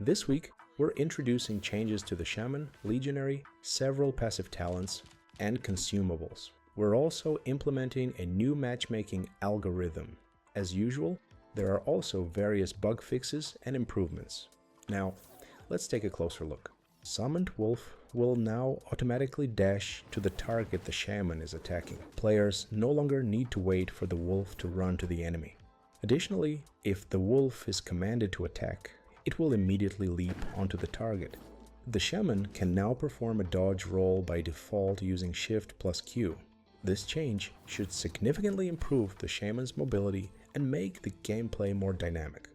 This week, we're introducing changes to the Shaman, Legionary, several passive talents, and consumables. We're also implementing a new matchmaking algorithm. As usual, there are also various bug fixes and improvements. Now, let's take a closer look. Summoned Wolf will now automatically dash to the target the Shaman is attacking. Players no longer need to wait for the Wolf to run to the enemy. Additionally, if the Wolf is commanded to attack, it will immediately leap onto the target. The Shaman can now perform a dodge roll by default using Shift plus Q. This change should significantly improve the Shaman's mobility and make the gameplay more dynamic.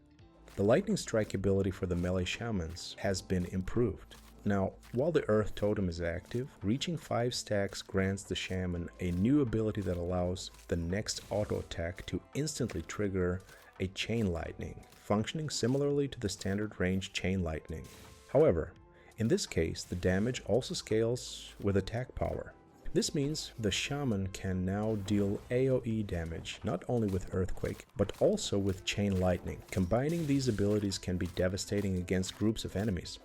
The Lightning Strike ability for the melee Shamans has been improved. Now, while the Earth Totem is active, reaching 5 stacks grants the Shaman a new ability that allows the next auto attack to instantly trigger a Chain Lightning, functioning similarly to the standard range Chain Lightning. However, in this case, the damage also scales with attack power. This means the Shaman can now deal AoE damage not only with Earthquake, but also with Chain Lightning. Combining these abilities can be devastating against groups of enemies.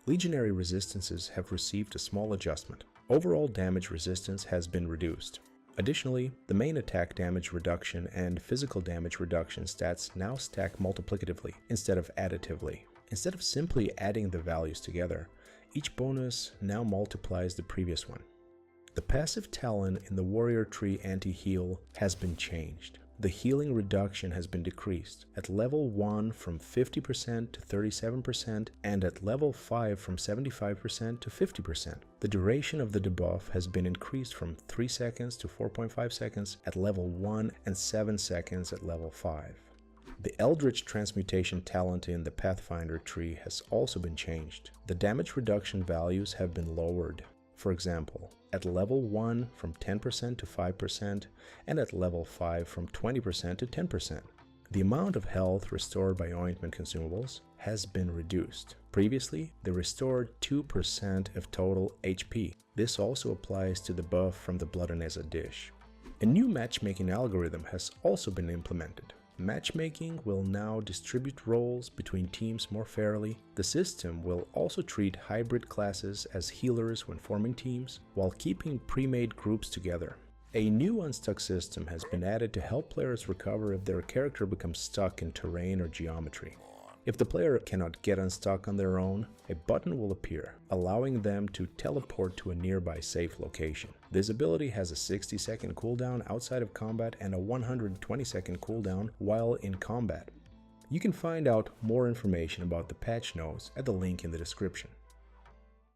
Legionary resistances have received a small adjustment. Overall damage resistance has been reduced. Additionally, the main attack damage reduction and physical damage reduction stats now stack multiplicatively instead of additively. Instead of simply adding the values together, each bonus now multiplies the previous one. The passive talent in the warrior tree anti-heal has been changed. The healing reduction has been decreased, at level 1 from 50% to 37% and at level 5 from 75% to 50%. The duration of the debuff has been increased from 3 seconds to 4.5 seconds at level 1 and 7 seconds at level 5. The Eldritch Transmutation talent in the Pathfinder tree has also been changed. The damage reduction values have been lowered. For example, at level 1 from 10% to 5% and at level 5 from 20% to 10%. The amount of health restored by ointment consumables has been reduced. Previously, they restored 2% of total HP. This also applies to the buff from the Bloodonessa dish. A new matchmaking algorithm has also been implemented. Matchmaking will now distribute roles between teams more fairly. The system will also treat hybrid classes as healers when forming teams, while keeping pre-made groups together. A new unstuck system has been added to help players recover if their character becomes stuck in terrain or geometry. If the player cannot get unstuck on their own, a button will appear, allowing them to teleport to a nearby safe location. This ability has a 60-second cooldown outside of combat and a 120-second cooldown while in combat. You can find out more information about the patch notes at the link in the description.